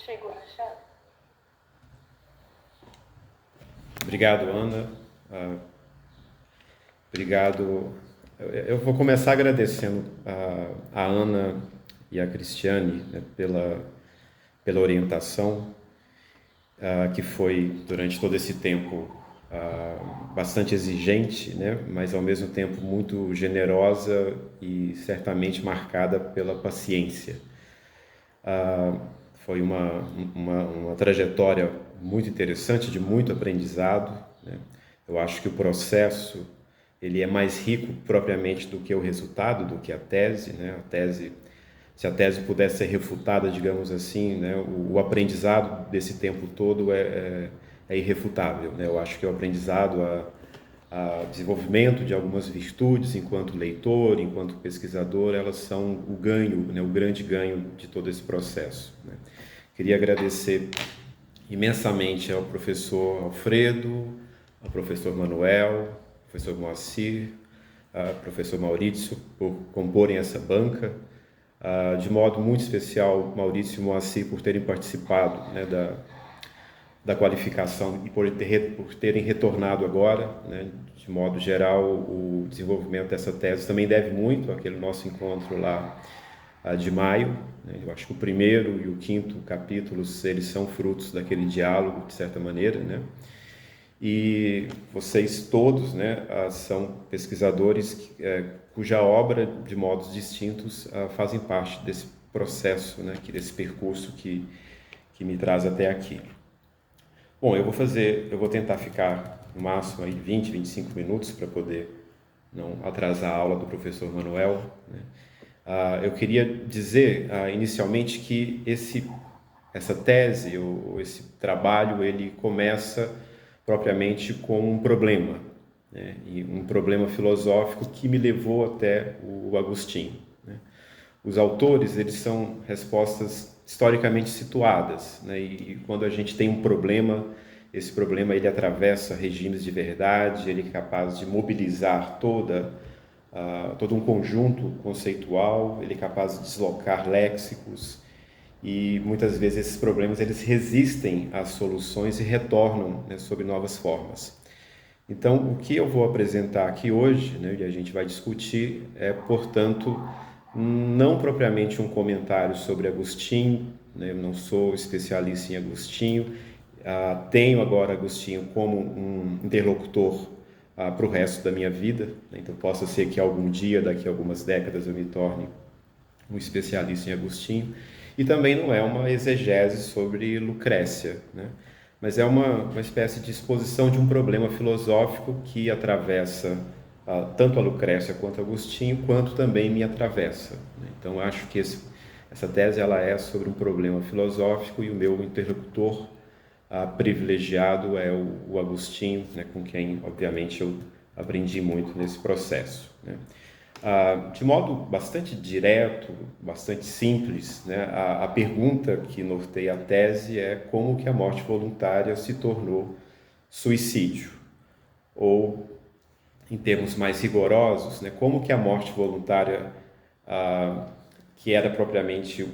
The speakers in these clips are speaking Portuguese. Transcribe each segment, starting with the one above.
contigo, Alexandre. Obrigado, Ana. Obrigado. Eu vou começar agradecendo a Ana e a Cristiane, né, pela orientação, que foi durante todo esse tempo bastante exigente, né, mas ao mesmo tempo muito generosa e certamente marcada pela paciência. Foi uma trajetória muito interessante, de muito aprendizado, né? Eu acho que o processo ele é mais rico propriamente do que o resultado, do que a tese, né? Se a tese pudesse ser refutada, digamos assim, né? O aprendizado desse tempo todo é irrefutável, né? Eu acho que o aprendizado, a desenvolvimento de algumas virtudes enquanto leitor, enquanto pesquisador, elas são o ganho, né? O grande ganho de todo esse processo, né? Queria agradecer imensamente ao professor Alfredo, ao professor Manuel, ao professor Moacir, ao professor Maurício por comporem essa banca, de modo muito especial Maurício e Moacir por terem participado, né, da qualificação e por terem retornado agora, né. De modo geral, o desenvolvimento dessa tese também deve muito àquele nosso encontro lá de maio, né. Eu acho que o primeiro e o quinto capítulos, eles são frutos daquele diálogo, de certa maneira, né? E vocês todos, né, são pesquisadores cuja obra, de modos distintos, fazem parte desse processo, né, desse percurso que me traz até aqui. Bom, eu vou tentar ficar no máximo aí 20, 25 minutos para poder não atrasar a aula do professor Manuel, né? Eu queria dizer inicialmente que essa tese, ou esse trabalho, ele começa propriamente com um problema, né? E um problema filosófico que me levou até o Agostinho, né? Os autores, eles são respostas historicamente situadas, né? E quando a gente tem um problema, esse problema ele atravessa regimes de verdade, ele é capaz de mobilizar todo um conjunto conceitual, ele é capaz de deslocar léxicos, e muitas vezes esses problemas eles resistem às soluções e retornam, né, sob novas formas. Então, o que eu vou apresentar aqui hoje, né, e a gente vai discutir, é, portanto, não propriamente um comentário sobre Agostinho, né, eu não sou especialista em Agostinho, tenho agora Agostinho como um interlocutor para o resto da minha vida, né, então possa ser que algum dia, daqui a algumas décadas, eu me torne um especialista em Agostinho, e também não é uma exegese sobre Lucrécia, né? Mas é uma espécie de exposição de um problema filosófico que atravessa tanto a Lucrécia quanto a Agostinho, quanto também me atravessa, né? Então acho que essa tese ela é sobre um problema filosófico, e o meu interlocutor privilegiado é o Agostinho, né, com quem obviamente eu aprendi muito nesse processo, né? De modo bastante direto, bastante simples, né, a pergunta que norteia a tese é como que a morte voluntária se tornou suicídio, ou, em termos mais rigorosos, né, como que a morte voluntária, que era propriamente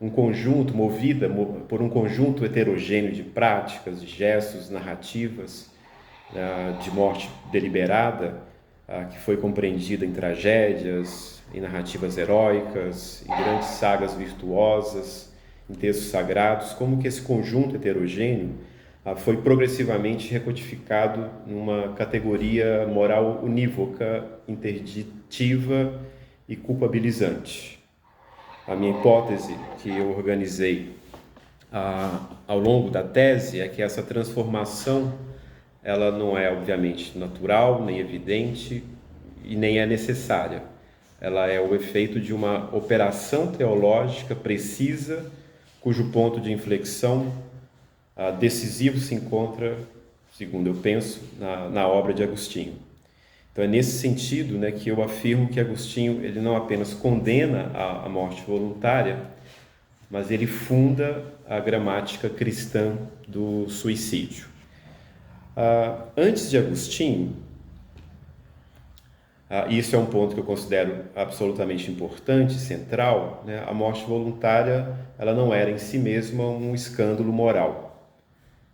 um conjunto, movida por um conjunto heterogêneo de práticas, de gestos, narrativas, de morte deliberada, que foi compreendida em tragédias, em narrativas heróicas, em grandes sagas virtuosas, em textos sagrados, como que esse conjunto heterogêneo foi progressivamente recodificado numa categoria moral unívoca, interditiva e culpabilizante. A minha hipótese, que eu organizei ao longo da tese, é que essa transformação ela não é obviamente natural, nem evidente e nem é necessária. Ela é o efeito de uma operação teológica precisa, cujo ponto de inflexão decisivo se encontra, segundo eu penso, na obra de Agostinho. Então é nesse sentido, né, que eu afirmo que Agostinho ele não apenas condena a morte voluntária, mas ele funda a gramática cristã do suicídio. Antes de Agostinho, Isso é um ponto que eu considero absolutamente importante, central, né? A morte voluntária, ela não era em si mesma um escândalo moral.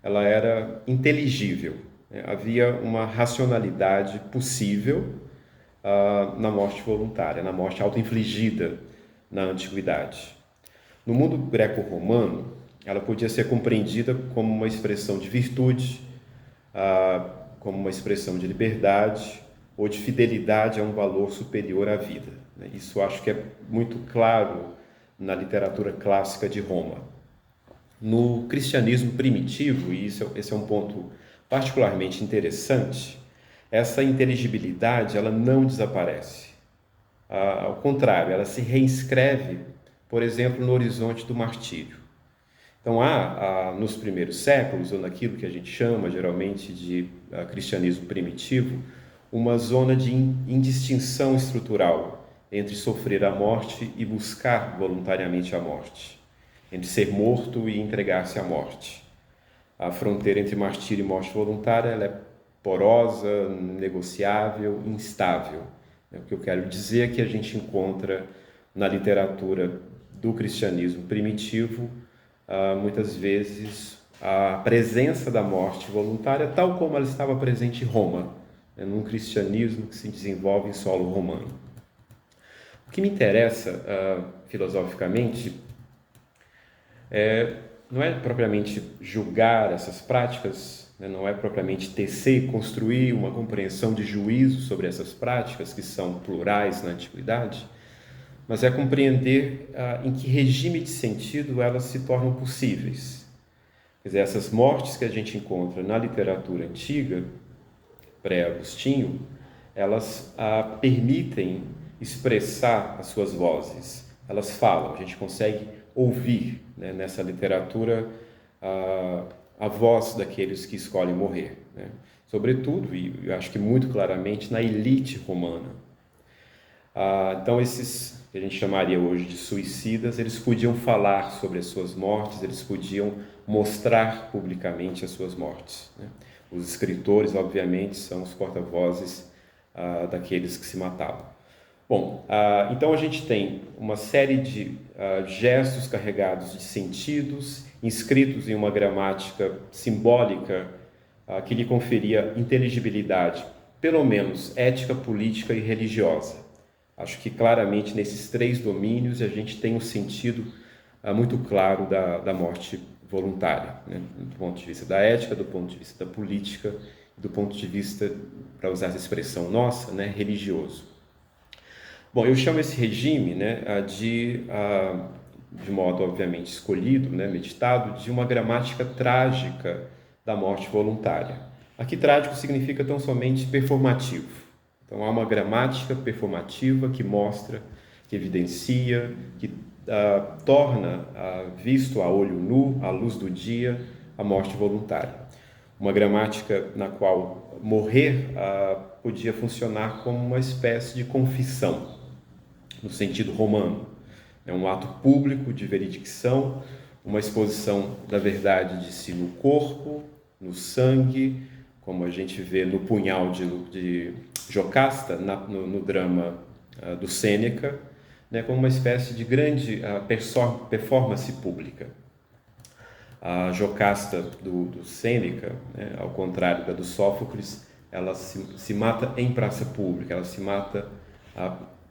Ela era inteligível, né? Havia uma racionalidade possível na morte voluntária, na morte auto-infligida na antiguidade. No mundo greco-romano, ela podia ser compreendida como uma expressão de virtude, como uma expressão de liberdade ou de fidelidade a um valor superior à vida. Isso acho que é muito claro na literatura clássica de Roma. No cristianismo primitivo, e esse é um ponto particularmente interessante, essa inteligibilidade ela não desaparece. Ao contrário, ela se reinscreve, por exemplo, no horizonte do martírio. Então, nos primeiros séculos, ou naquilo que a gente chama geralmente de cristianismo primitivo, uma zona de indistinção estrutural entre sofrer a morte e buscar voluntariamente a morte, entre ser morto e entregar-se à morte. A fronteira entre martírio e morte voluntária ela é porosa, negociável, instável. O que eu quero dizer é que a gente encontra na literatura do cristianismo primitivo muitas vezes a presença da morte voluntária, tal como ela estava presente em Roma, né, num cristianismo que se desenvolve em solo romano. O que me interessa filosoficamente não é propriamente julgar essas práticas, né, não é propriamente tecer e construir uma compreensão de juízo sobre essas práticas, que são plurais na antiguidade, mas é compreender em que regime de sentido elas se tornam possíveis. Quer dizer, essas mortes que a gente encontra na literatura antiga, pré-Agostinho, elas permitem expressar as suas vozes, elas falam, a gente consegue ouvir, né, nessa literatura a voz daqueles que escolhem morrer, né? Sobretudo, e eu acho que muito claramente, na elite romana. Então, esses que a gente chamaria hoje de suicidas, eles podiam falar sobre as suas mortes, eles podiam mostrar publicamente as suas mortes, né? Os escritores, obviamente, são os porta-vozes daqueles que se matavam. Bom, então a gente tem uma série de gestos carregados de sentidos, inscritos em uma gramática simbólica que lhe conferia inteligibilidade, pelo menos ética, política e religiosa. Acho que claramente nesses três domínios a gente tem um sentido muito claro da morte voluntária, né? Do ponto de vista da ética, do ponto de vista da política, do ponto de vista, para usar essa expressão nossa, né, religioso. Bom, eu chamo esse regime, né, de modo obviamente escolhido, né, meditado, de uma gramática trágica da morte voluntária. Aqui trágico significa tão somente performativo. Então há uma gramática performativa que mostra, que evidencia, que torna visto a olho nu, à luz do dia, a morte voluntária. Uma gramática na qual morrer podia funcionar como uma espécie de confissão, no sentido romano. É um ato público de veredicção, uma exposição da verdade de si no corpo, no sangue, como a gente vê no punhal de Jocasta, no drama do Sêneca, né, como uma espécie de grande performance pública. A Jocasta do Sêneca, né, ao contrário da do Sófocles, ela se mata em praça pública, ela se mata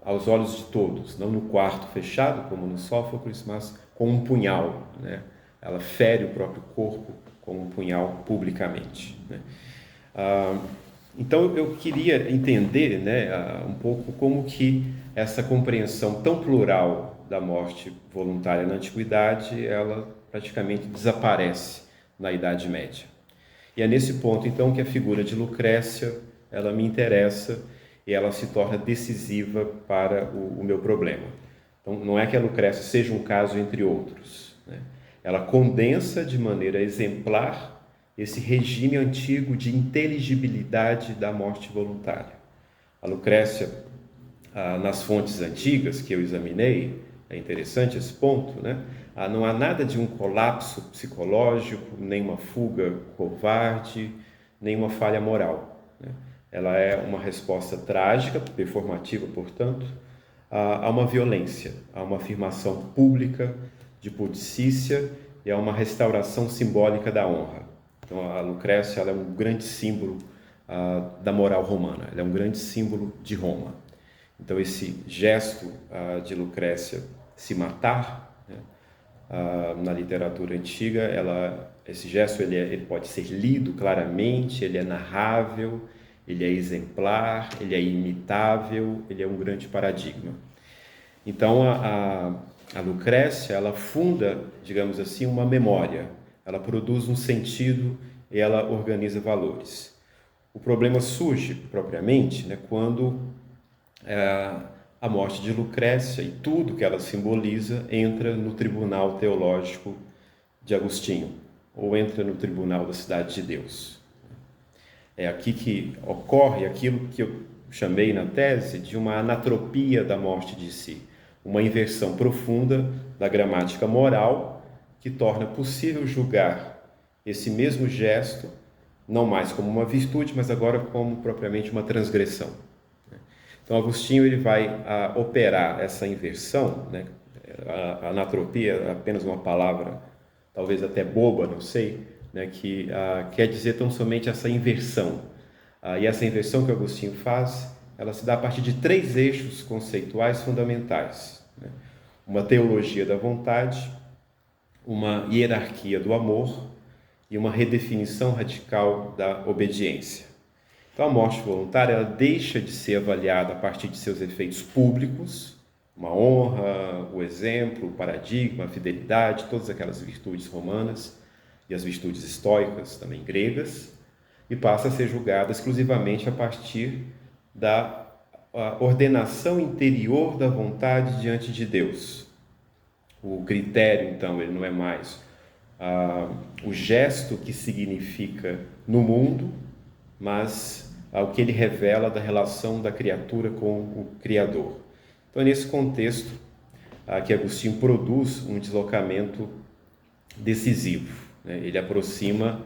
aos olhos de todos, não no quarto fechado, como no Sófocles, mas com um punhal, né? Ela fere o próprio corpo com um punhal publicamente, né? Então eu queria entender, né, um pouco como que essa compreensão tão plural da morte voluntária na antiguidade, ela praticamente desaparece na Idade Média. E é nesse ponto, então, que a figura de Lucrécia, ela me interessa e ela se torna decisiva para o meu problema. Então, não é que a Lucrécia seja um caso entre outros, né? Ela condensa de maneira exemplar esse regime antigo de inteligibilidade da morte voluntária. A Lucrécia, nas fontes antigas que eu examinei, é interessante esse ponto, né? Não há nada de um colapso psicológico, nem uma fuga covarde, nem uma falha moral, né? ela é uma resposta trágica, performativa, portanto, a uma violência, a uma afirmação pública de pudicícia e a uma restauração simbólica da honra. Então, a Lucrécia ela é um grande símbolo da moral romana, ela é um grande símbolo de Roma. Então, esse gesto de Lucrécia se matar, né, na literatura antiga, esse gesto ele pode ser lido claramente, ele é narrável, ele é exemplar, ele é imitável, ele é um grande paradigma. Então, a Lucrécia, ela funda, digamos assim, uma memória, ela produz um sentido e ela organiza valores. O problema surge, propriamente, né, quando a morte de Lucrécia e tudo que ela simboliza entra no tribunal teológico de Agostinho, ou entra no tribunal da Cidade de Deus. É aqui que ocorre aquilo que eu chamei na tese de uma anatropia da morte de si, uma inversão profunda da gramática moral que torna possível julgar esse mesmo gesto não mais como uma virtude, mas agora como propriamente uma transgressão. Então, Agostinho ele vai operar essa inversão, né? A anatropia é apenas uma palavra, talvez até boba, não sei, né? Que quer dizer tão somente essa inversão. E essa inversão que Agostinho faz, ela se dá a partir de 3 eixos conceituais fundamentais, né? Uma teologia da vontade, uma hierarquia do amor e uma redefinição radical da obediência. Então, a morte voluntária ela deixa de ser avaliada a partir de seus efeitos públicos, uma honra, o exemplo, o paradigma, a fidelidade, todas aquelas virtudes romanas e as virtudes estoicas, também gregas, e passa a ser julgada exclusivamente a partir da ordenação interior da vontade diante de Deus. O critério, então, ele não é mais o gesto que significa no mundo, mas o que ele revela da relação da criatura com o Criador. Então, é nesse contexto que Agostinho produz um deslocamento decisivo, né? Ele aproxima,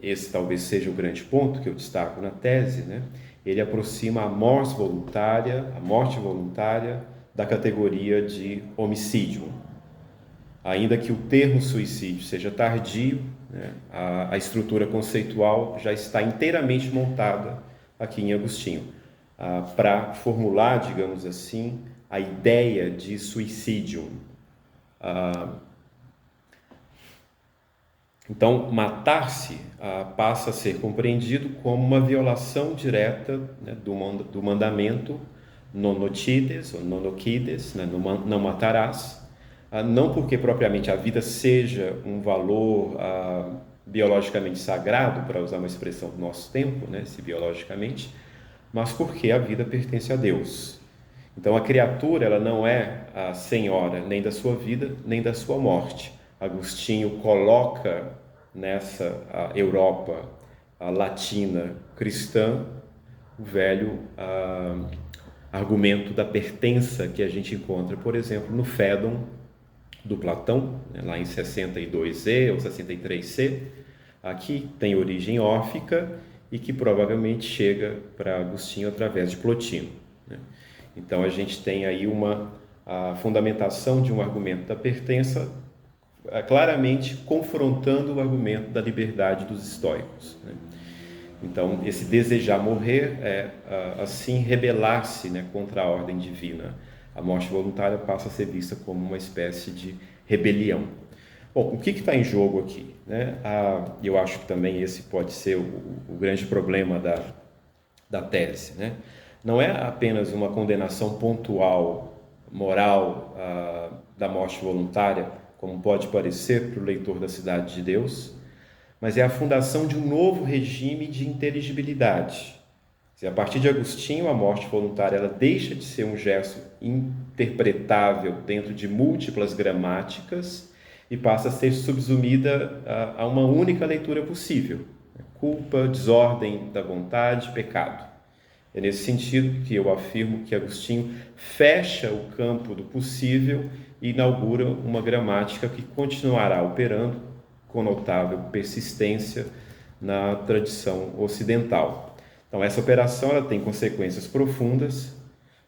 esse talvez seja o grande ponto que eu destaco na tese, né? Ele aproxima a morte voluntária da categoria de homicídio. Ainda que o termo suicídio seja tardio, né, a estrutura conceitual já está inteiramente montada aqui em Agostinho, para formular, digamos assim, a ideia de suicídio. Então, matar-se passa a ser compreendido como uma violação direta, né, do mandamento non nocides, ou non nocides, né, não matarás, não porque propriamente a vida seja um valor biologicamente sagrado, para usar uma expressão do nosso tempo, né, se biologicamente, mas porque a vida pertence a Deus. Então, a criatura ela não é a senhora nem da sua vida, nem da sua morte. Agostinho coloca nessa Europa latina cristã o velho argumento da pertença que a gente encontra, por exemplo, no Fédon do Platão, né, lá em 62e ou 63c, que tem origem órfica e que provavelmente chega para Agostinho através de Plotino, né? Então a gente tem aí a fundamentação de um argumento da pertença claramente confrontando o argumento da liberdade dos estoicos, né? Então esse desejar morrer é assim rebelar-se, né, contra a ordem divina. A morte voluntária passa a ser vista como uma espécie de rebelião. Bom, o que está em jogo aqui, né? Eu acho que também esse pode ser o grande problema da tese, né? Não é apenas uma condenação pontual, moral, da morte voluntária, como pode parecer para o leitor da Cidade de Deus, mas é a fundação de um novo regime de inteligibilidade. A partir de Agostinho, a morte voluntária ela deixa de ser um gesto interpretável dentro de múltiplas gramáticas e passa a ser subsumida a uma única leitura possível: culpa, desordem da vontade, pecado. É nesse sentido que eu afirmo que Agostinho fecha o campo do possível e inaugura uma gramática que continuará operando com notável persistência na tradição ocidental. Então, essa operação ela tem consequências profundas,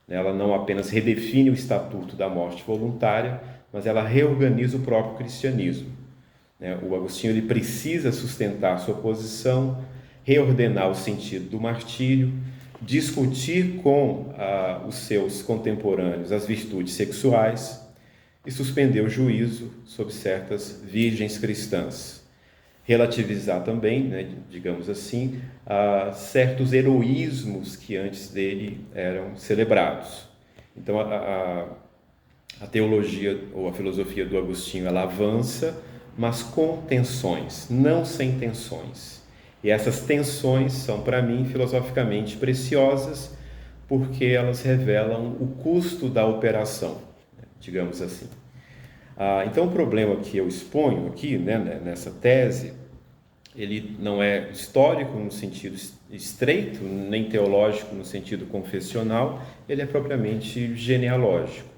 né? Ela não apenas redefine o estatuto da morte voluntária, mas ela reorganiza o próprio cristianismo, né? O Agostinho ele precisa sustentar sua posição, reordenar o sentido do martírio, discutir com os seus contemporâneos as virtudes sexuais e suspender o juízo sobre certas virgens cristãs. Relativizar também, né, digamos assim, certos heroísmos que antes dele eram celebrados. Então, a teologia ou a filosofia do Agostinho, ela avança, mas com tensões, não sem tensões. E essas tensões são, para mim, filosoficamente preciosas, porque elas revelam o custo da operação, né, digamos assim. Então, o problema que eu exponho aqui, né, nessa tese, ele não é histórico no sentido estreito, nem teológico no sentido confessional, ele é propriamente genealógico.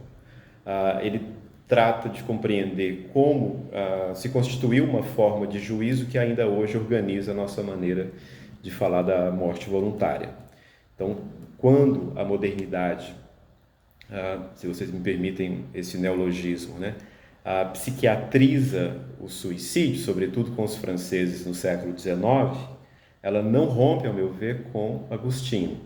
Ele trata de compreender como se constituiu uma forma de juízo que ainda hoje organiza a nossa maneira de falar da morte voluntária. Então, quando a modernidade, se vocês me permitem esse neologismo, né, psiquiatriza o suicídio, sobretudo com os franceses no século XIX, ela não rompe, ao meu ver, com Agostinho,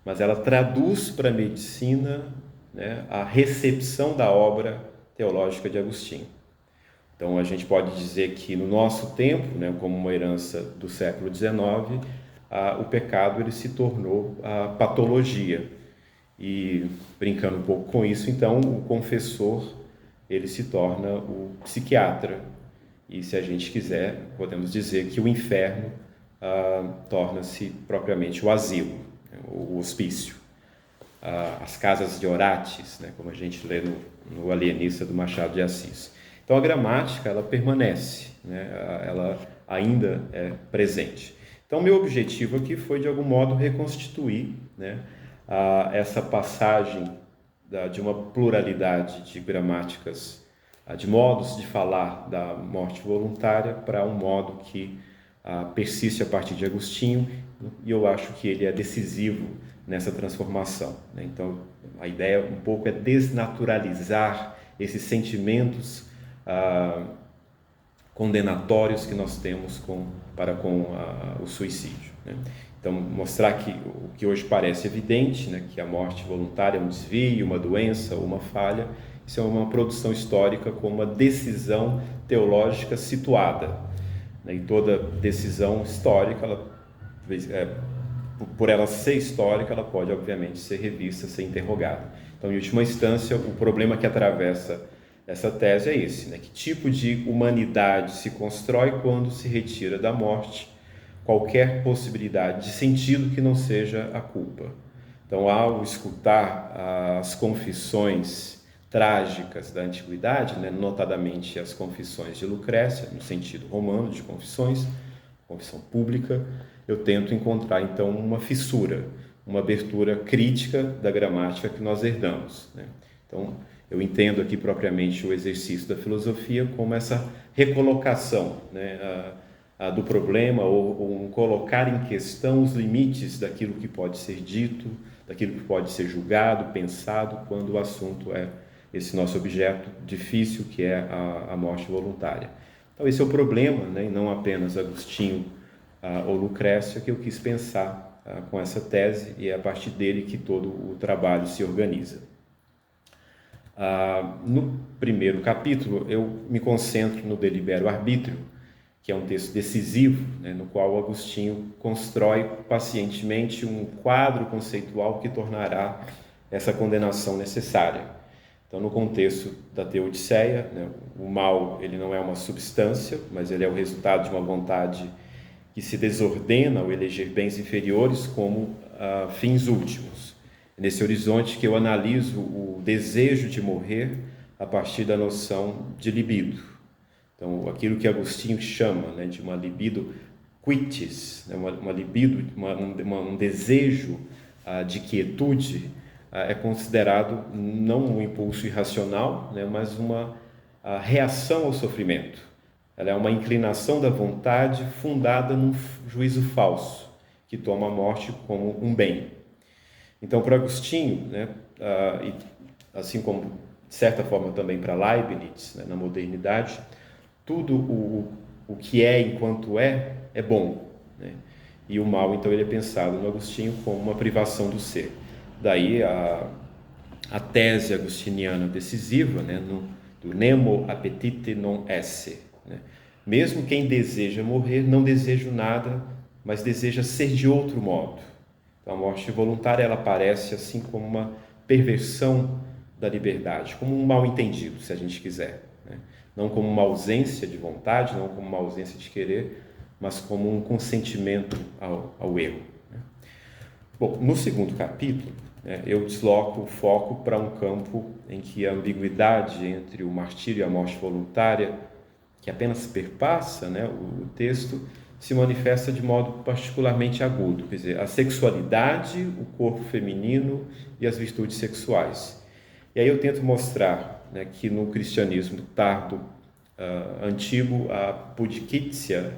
mas ela traduz para a medicina, né, a recepção da obra teológica de Agostinho. Então, a gente pode dizer que no nosso tempo, né, como uma herança do século XIX, o pecado ele se tornou a patologia. E, brincando um pouco com isso, então, o confessor ele se torna o psiquiatra. E, se a gente quiser, podemos dizer que o inferno torna-se propriamente o asilo, né, o hospício. As casas de Orates, né, como a gente lê no Alienista do Machado de Assis. Então, a gramática, ela permanece, né, ela ainda é presente. Então, meu objetivo aqui foi, de algum modo, reconstituir, né, essa passagem de uma pluralidade de gramáticas, de modos de falar da morte voluntária para um modo que persiste a partir de Agostinho, e eu acho que ele é decisivo nessa transformação, né? Então, a ideia um pouco é desnaturalizar esses sentimentos condenatórios que nós temos para com o suicídio, né? Então, mostrar que o que hoje parece evidente, né, que a morte voluntária é um desvio, uma doença ou uma falha, isso é uma produção histórica com uma decisão teológica situada, né? E toda decisão histórica, por ela ser histórica, ela pode, obviamente, ser revista, ser interrogada. Então, em última instância, o problema que atravessa essa tese é esse, né? Que tipo de humanidade se constrói quando se retira da morte qualquer possibilidade de sentido que não seja a culpa. Então, ao escutar as confissões trágicas da antiguidade, né, notadamente as confissões de Lucrécia, no sentido romano de confissões, confissão pública, eu tento encontrar, então, uma fissura, uma abertura crítica da gramática que nós herdamos, né? Então, eu entendo aqui propriamente o exercício da filosofia como essa recolocação, né, do problema, ou um colocar em questão os limites daquilo que pode ser dito, daquilo que pode ser julgado, pensado, quando o assunto é esse nosso objeto difícil, que é a morte voluntária. Então, esse é o problema, né, e não apenas Agostinho ou Lucrécia, que eu quis pensar com essa tese, e é a partir dele que todo o trabalho se organiza. No primeiro capítulo, eu me concentro no Delibero Arbítrio, que é um texto decisivo, né, no qual Agostinho constrói pacientemente um quadro conceitual que tornará essa condenação necessária. Então, no contexto da Teodiceia, né, o mal ele não é uma substância, mas ele é o resultado de uma vontade que se desordena ao eleger bens inferiores como fins últimos. É nesse horizonte que eu analiso o desejo de morrer a partir da noção de libido. Então, aquilo que Agostinho chama, né, de uma libido quitis, né, uma libido, um desejo de quietude, é considerado não um impulso irracional, né, mas uma reação ao sofrimento. Ela é uma inclinação da vontade fundada num juízo falso, que toma a morte como um bem. Então, para Agostinho, né, e assim como, de certa forma, também para Leibniz, né, na modernidade, tudo o que é enquanto é bom, né? E o mal, então, ele é pensado no Agostinho como uma privação do ser. Daí a tese agostiniana decisiva, né, do nemo appetite non esse, né? Mesmo quem deseja morrer não deseja nada, mas deseja ser de outro modo. Então, a morte voluntária, ela aparece assim como uma perversão da liberdade, como um mal-entendido, se a gente quiser, né? Não como uma ausência de vontade, não como uma ausência de querer, mas como um consentimento ao erro, né? Bom, no segundo capítulo, né, eu desloco o foco para um campo em que a ambiguidade entre o martírio e a morte voluntária, que apenas perpassa, né, o texto, se manifesta de modo particularmente agudo, quer dizer, a sexualidade, o corpo feminino e as virtudes sexuais. E aí eu tento mostrar, né, que no cristianismo tardo, antigo, a pudicícia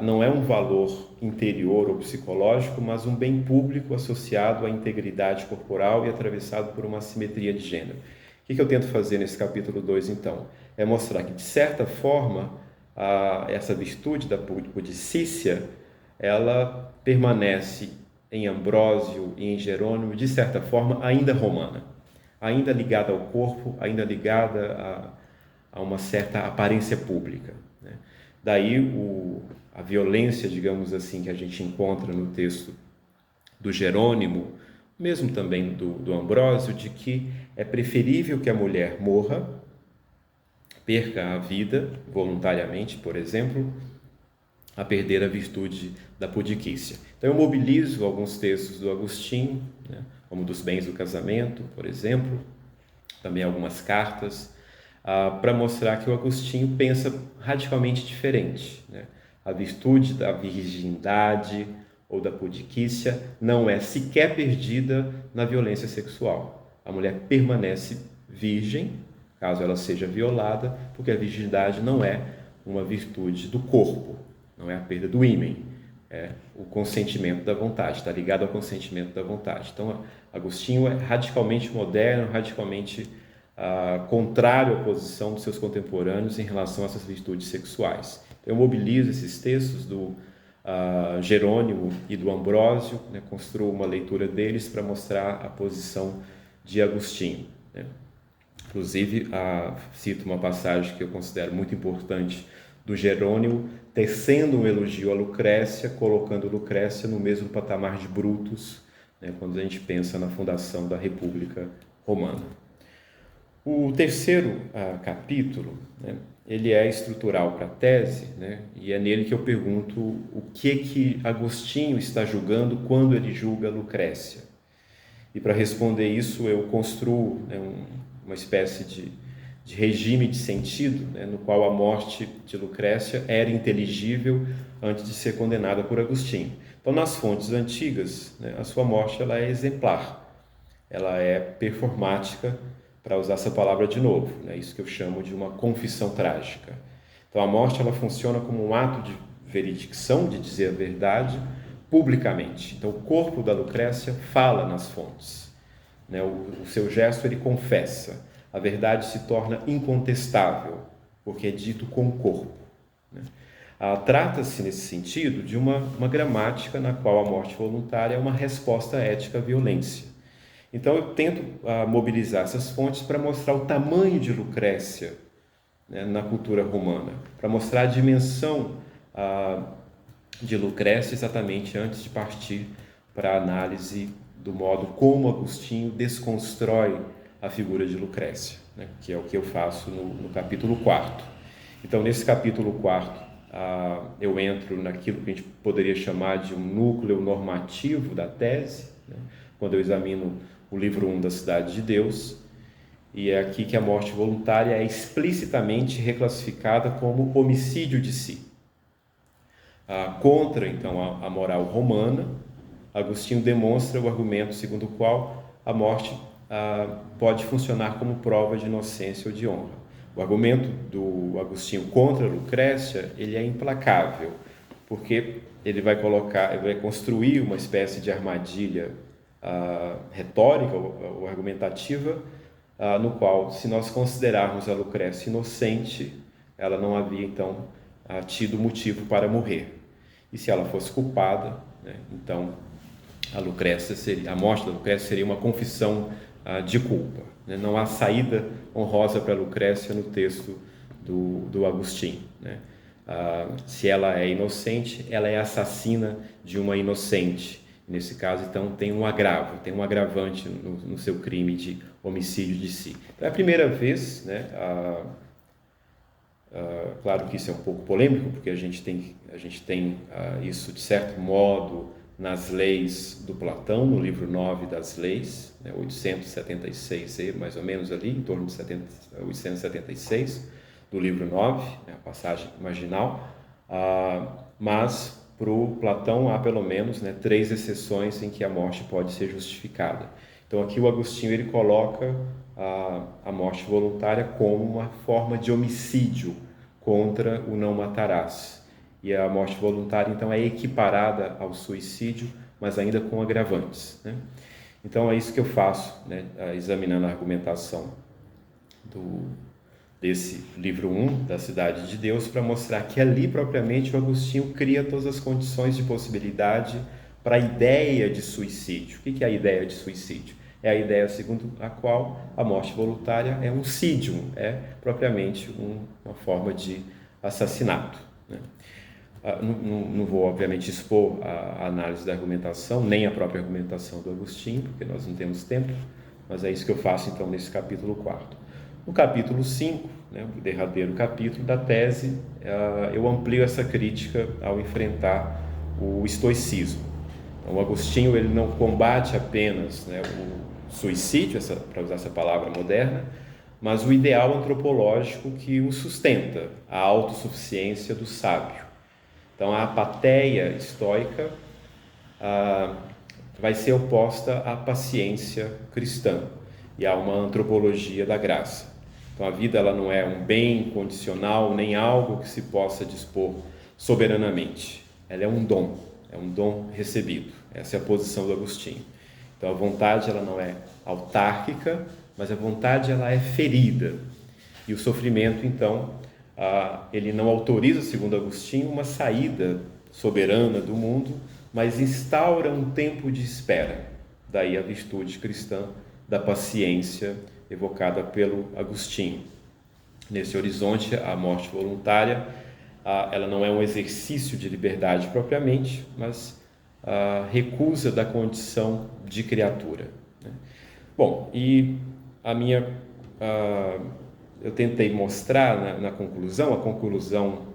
não é um valor interior ou psicológico, mas um bem público associado à integridade corporal e atravessado por uma simetria de gênero. O que eu tento fazer nesse capítulo 2, então? É mostrar que, de certa forma, essa virtude da pudicícia, ela permanece em Ambrósio e em Jerônimo, de certa forma, ainda romana, ainda ligada ao corpo, ainda ligada a uma certa aparência pública, né? Daí a violência, digamos assim, que a gente encontra no texto do Jerônimo, mesmo também do Ambrósio, de que é preferível que a mulher morra, perca a vida voluntariamente, por exemplo, a perder a virtude da pudicícia. Então eu mobilizo alguns textos do Agostinho, né, como dos bens do casamento, por exemplo, também algumas cartas, para mostrar que o Agostinho pensa radicalmente diferente, né? A virtude da virgindade ou da pudicícia não é sequer perdida na violência sexual. A mulher permanece virgem, caso ela seja violada, porque a virgindade não é uma virtude do corpo, não é a perda do ímen, é o consentimento da vontade, está ligado ao consentimento da vontade. Então, Agostinho é radicalmente moderno, radicalmente contrário à posição dos seus contemporâneos em relação a essas virtudes sexuais. Eu mobilizo esses textos do Jerônimo e do Ambrósio, né, construo uma leitura deles para mostrar a posição de Agostinho, né? Inclusive, cito uma passagem que eu considero muito importante do Jerônimo, tecendo um elogio a Lucrécia, colocando Lucrécia no mesmo patamar de Brutus, né, quando a gente pensa na fundação da República Romana. O terceiro capítulo, né, ele é estrutural para a tese, né, e é nele que eu pergunto o que Agostinho está julgando quando ele julga Lucrécia. E para responder isso eu construo, né, uma espécie de regime de sentido, né, no qual a morte de Lucrécia era inteligível antes de ser condenada por Agostinho. Então, nas fontes antigas, né, a sua morte ela é exemplar, ela é performática, para usar essa palavra de novo, né? Isso que eu chamo de uma confissão trágica. Então, a morte ela funciona como um ato de veredicção, de dizer a verdade, publicamente. Então, o corpo da Lucrécia fala nas fontes, né? O seu gesto ele confessa. A verdade se torna incontestável, porque é dito com o corpo, né? Trata-se, nesse sentido, de uma gramática na qual a morte voluntária é uma resposta ética à violência. Então, eu tento mobilizar essas fontes para mostrar o tamanho de Lucrécia, né, na cultura romana, para mostrar a dimensão de Lucrécia exatamente antes de partir para a análise do modo como Agostinho desconstrói a figura de Lucrécia, né, que é o que eu faço no capítulo 4. Então, nesse capítulo 4, eu entro naquilo que a gente poderia chamar de um núcleo normativo da tese, né, quando eu examino o livro 1 da Cidade de Deus, e é aqui que a morte voluntária é explicitamente reclassificada como homicídio de si. Contra, então, a moral romana, Agostinho demonstra o argumento segundo o qual a morte pode funcionar como prova de inocência ou de honra. O argumento do Agostinho contra Lucrécia, ele é implacável, porque ele vai construir uma espécie de armadilha retórica ou argumentativa, no qual, se nós considerarmos a Lucrécia inocente, ela não havia então tido motivo para morrer. E se ela fosse culpada, né, então a morte da Lucrécia seria uma confissão de culpa. Né? Não há saída honrosa para Lucrécia no texto do Agostinho. Né? Se ela é inocente, ela é assassina de uma inocente. Nesse caso, então, tem um agravante no seu crime de homicídio de si. Então, é a primeira vez, né? Claro que isso é um pouco polêmico, porque a gente tem isso, de certo modo, nas leis do Platão, no livro 9 das leis, né, 876, mais ou menos ali, em torno de 876, do livro 9, né, a passagem marginal, mas para o Platão há pelo menos, né, 3 exceções em que a morte pode ser justificada. Então aqui o Agostinho ele coloca a morte voluntária como uma forma de homicídio contra o não matarás. E a morte voluntária, então, é equiparada ao suicídio, mas ainda com agravantes. Né? Então, é isso que eu faço, né, examinando a argumentação desse livro 1, da Cidade de Deus, para mostrar que ali, propriamente, o Agostinho cria todas as condições de possibilidade para a ideia de suicídio. O que é a ideia de suicídio? É a ideia segundo a qual a morte voluntária é um sídium, é propriamente uma forma de assassinato. Né? Não vou, obviamente, expor a análise da argumentação, nem a própria argumentação do Agostinho, porque nós não temos tempo, mas é isso que eu faço, então, nesse capítulo 4. No capítulo 5, né, o derradeiro capítulo da tese, eu amplio essa crítica ao enfrentar o estoicismo. Então, o Agostinho ele não combate apenas, né, o suicídio, para usar essa palavra moderna, mas o ideal antropológico que o sustenta, a autossuficiência do sábio. Então, a apatheia estoica vai ser oposta à paciência cristã e a uma antropologia da graça. Então, a vida ela não é um bem condicional, nem algo que se possa dispor soberanamente. Ela é um dom recebido. Essa é a posição do Agostinho. Então, a vontade ela não é autárquica, mas a vontade ela é ferida. E o sofrimento, então, ele não autoriza, segundo Agostinho, uma saída soberana do mundo, mas instaura um tempo de espera. Daí a virtude cristã da paciência evocada pelo Agostinho. Nesse horizonte, a morte voluntária, ela não é um exercício de liberdade propriamente, mas a recusa da condição de criatura. Né? Bom, e eu tentei mostrar na conclusão, a conclusão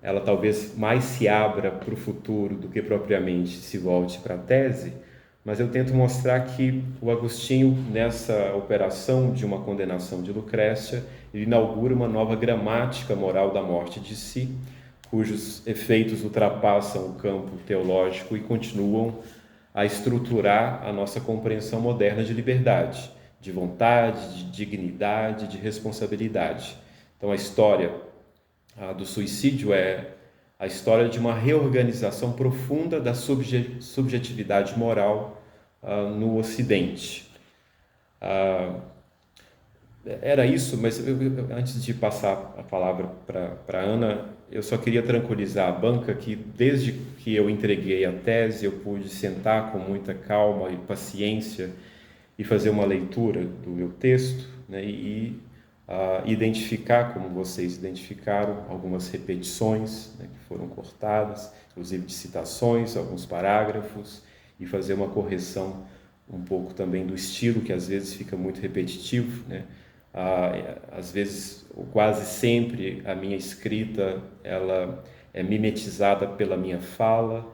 ela talvez mais se abra para o futuro do que propriamente se volte para a tese, mas eu tento mostrar que o Agostinho, nessa operação de uma condenação de Lucrécia, ele inaugura uma nova gramática moral da morte de si, cujos efeitos ultrapassam o campo teológico e continuam a estruturar a nossa compreensão moderna de liberdade, de vontade, de dignidade, de responsabilidade. Então, a história do suicídio é a história de uma reorganização profunda da subjetividade moral no Ocidente. Era isso, mas antes de passar a palavra para Ana, eu só queria tranquilizar a banca que desde que eu entreguei a tese, eu pude sentar com muita calma e paciência e fazer uma leitura do meu texto, né, e identificar, como vocês identificaram, algumas repetições, né, que foram cortadas, inclusive de citações, alguns parágrafos, e fazer uma correção um pouco também do estilo, que às vezes fica muito repetitivo, né? Às vezes, ou quase sempre, a minha escrita ela é mimetizada pela minha fala,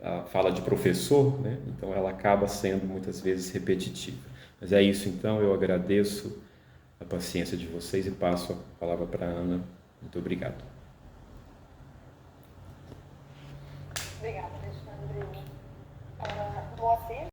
a fala de professor, né? Então ela acaba sendo muitas vezes repetitiva. Mas é isso, então, eu agradeço a paciência de vocês e passo a palavra para a Ana. Muito obrigado. Obrigada.